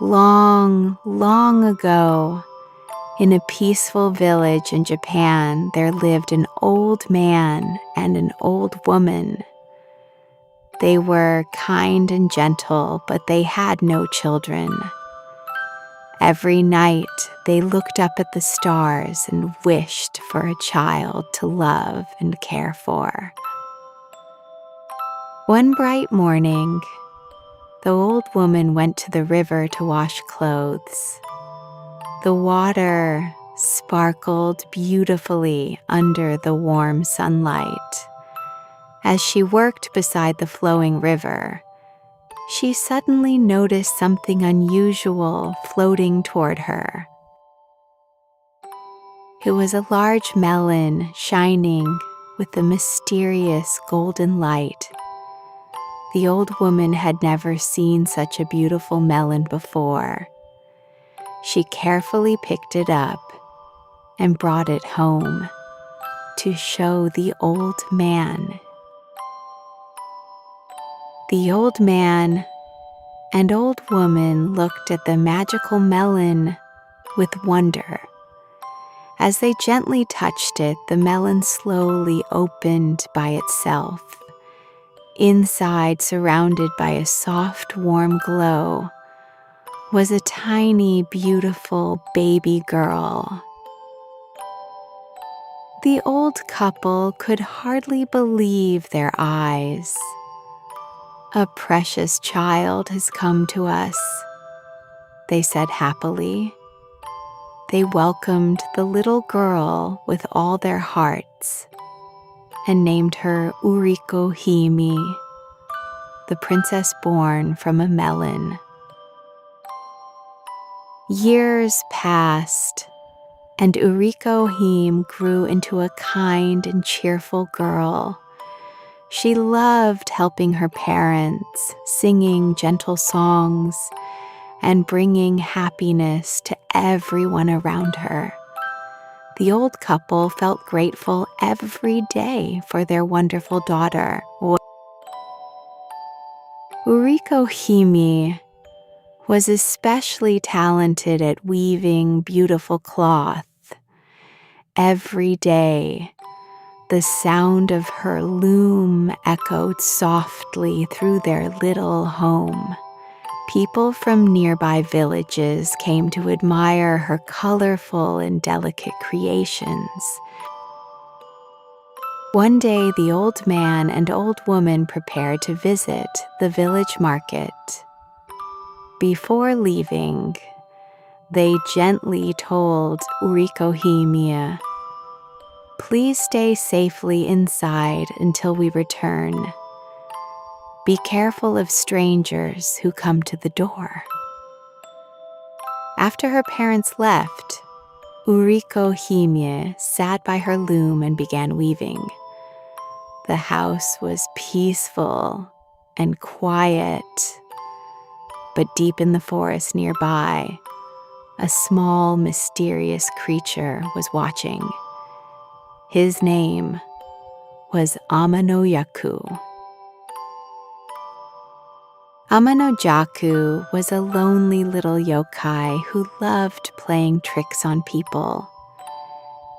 Long, long ago, in a peaceful village in Japan, there lived an old man and an old woman. They were kind and gentle, but they had no children. Every night, they looked up at the stars and wished for a child to love and care for. One bright morning, the old woman went to the river to wash clothes. The water sparkled beautifully under the warm sunlight. As she worked beside the flowing river, she suddenly noticed something unusual floating toward her. It was a large melon shining with a mysterious golden light. The old woman had never seen such a beautiful melon before. She carefully picked it up and brought it home to show the old man. The old man and old woman looked at the magical melon with wonder. As they gently touched it, the melon slowly opened by itself. Inside, surrounded by a soft, warm glow, was a tiny, beautiful baby girl. The old couple could hardly believe their eyes. "A precious child has come to us," they said happily. They welcomed the little girl with all their hearts and named her Uriko Hime, the princess born from a melon. Years passed, and Uriko Hime grew into a kind and cheerful girl. She loved helping her parents, singing gentle songs, and bringing happiness to everyone around her. The old couple felt grateful every day for their wonderful daughter. Uriko Hime was especially talented at weaving beautiful cloth. Every day, the sound of her loom echoed softly through their little home. People from nearby villages came to admire her colorful and delicate creations. One day, the old man and old woman prepared to visit the village market. Before leaving, they gently told Uriko Hime, "Please stay safely inside until we return. Be careful of strangers who come to the door." After her parents left, Uriko Hime sat by her loom and began weaving. The house was peaceful and quiet, but deep in the forest nearby, a small, mysterious creature was watching. His name was Amanojaku. Amanojaku was a lonely little yokai who loved playing tricks on people.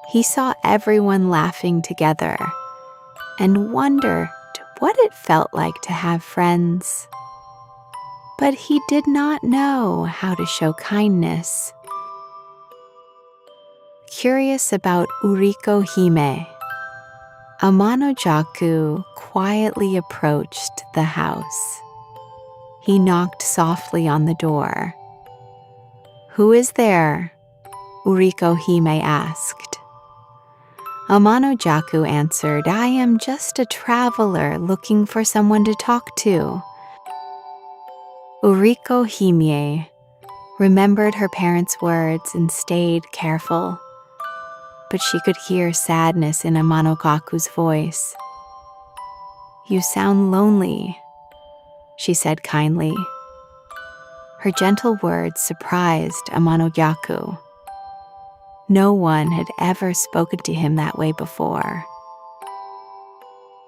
He saw everyone laughing together and wondered what it felt like to have friends. But he did not know how to show kindness. Curious about Uriko Hime, Amanojaku quietly approached the house. He knocked softly on the door. "Who is there?" Uriko Hime asked. Amanojaku answered, "I am just a traveler looking for someone to talk to." Uriko Hime remembered her parents' words and stayed careful, but she could hear sadness in Amanojaku's voice. "You sound lonely," she said kindly. Her gentle words surprised Amanojaku. No one had ever spoken to him that way before.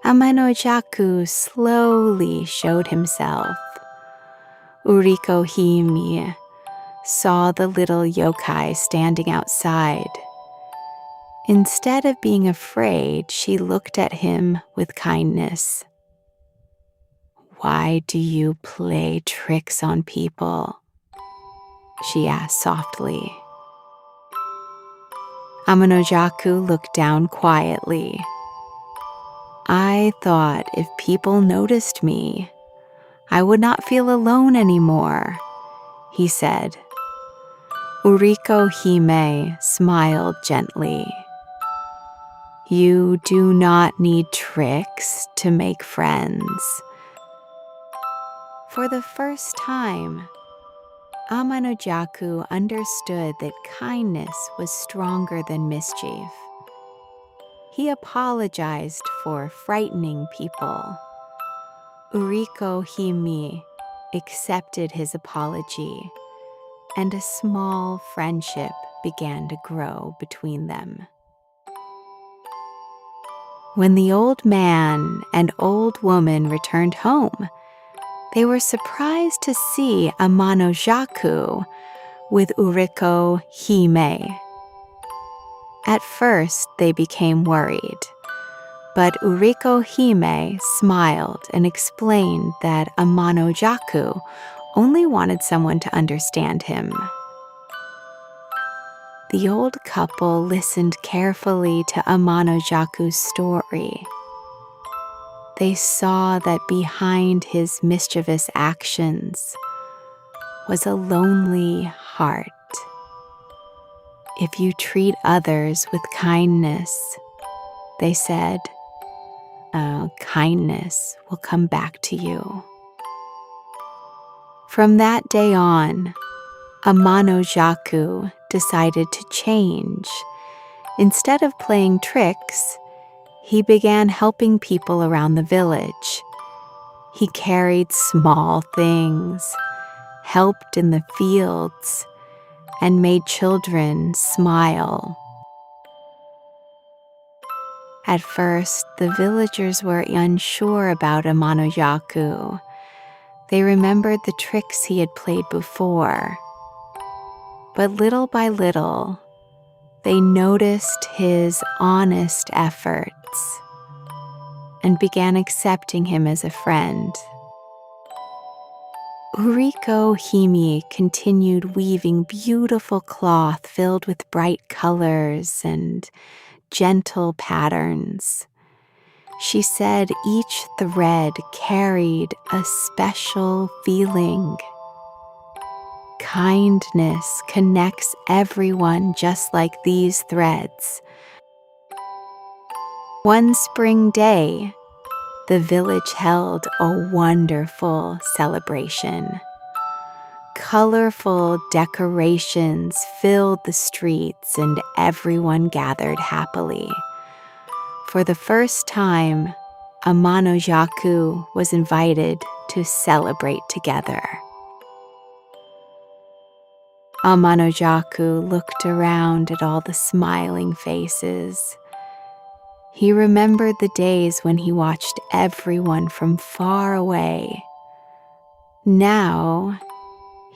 Amanojaku slowly showed himself. "Uriko Hime, saw the little yokai standing outside. Instead of being afraid, she looked at him with kindness. "Why do you play tricks on people?" she asked softly. Amanojaku looked down quietly. "I thought if people noticed me, I would not feel alone anymore," he said. Uriko Hime smiled gently. "You do not need tricks to make friends." For the first time, Amanojaku understood that kindness was stronger than mischief. He apologized for frightening people. Uriko Hime accepted his apology, and a small friendship began to grow between them. When the old man and old woman returned home, they were surprised to see Amanojaku with Uriko Hime. At first, they became worried, but Uriko Hime smiled and explained that Amanojaku only wanted someone to understand him. The old couple listened carefully to Amanojaku's story. They saw that behind his mischievous actions was a lonely heart. "If you treat others with kindness," they said, "kindness will come back to you." From that day on, Amanojaku decided to change. Instead of playing tricks, he began helping people around the village. He carried small things, helped in the fields, and made children smile. At first, the villagers were unsure about Amanojaku. They remembered the tricks he had played before. But little by little, they noticed his honest efforts and began accepting him as a friend. Uriko Hime continued weaving beautiful cloth filled with bright colors and gentle patterns. She said each thread carried a special feeling. Kindness connects everyone just like these threads. One spring day, the village held a wonderful celebration. Colorful decorations filled the streets and everyone gathered happily. For the first time, Amanojaku was invited to celebrate together. Amanojaku looked around at all the smiling faces. He remembered the days when he watched everyone from far away. Now,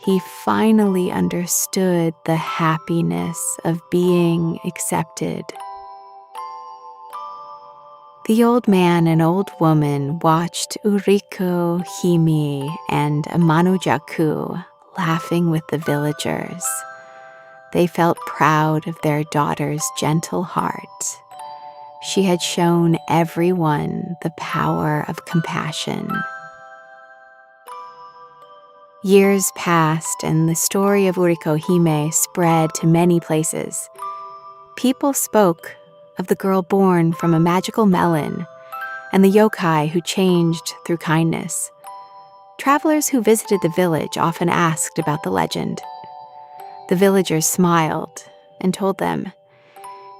he finally understood the happiness of being accepted. The old man and old woman watched Uriko Hime and Amanojaku laughing with the villagers. They felt proud of their daughter's gentle heart. She had shown everyone the power of compassion. Years passed, and the story of Uriko Hime spread to many places. People spoke of the girl born from a magical melon and the yokai who changed through kindness. Travelers who visited the village often asked about the legend. The villagers smiled and told them,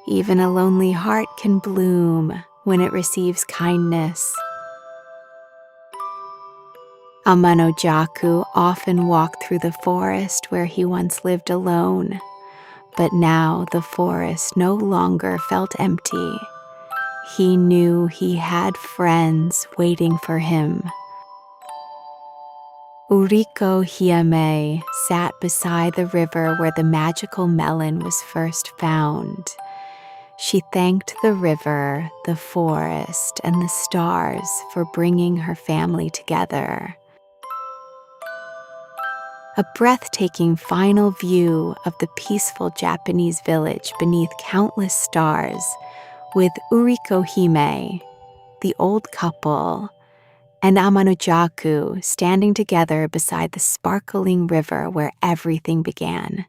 "Even a lonely heart can bloom when it receives kindness." Amanojaku often walked through the forest where he once lived alone, but now the forest no longer felt empty. He knew he had friends waiting for him. Uriko Hime sat beside the river where the magical melon was first found. She thanked the river, the forest, and the stars for bringing her family together. A breathtaking final view of the peaceful Japanese village beneath countless stars, with Uriko Hime, the old couple, and Amanojaku standing together beside the sparkling river where everything began.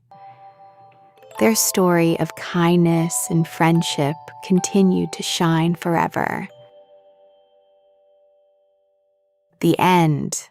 Their story of kindness and friendship continued to shine forever. The end.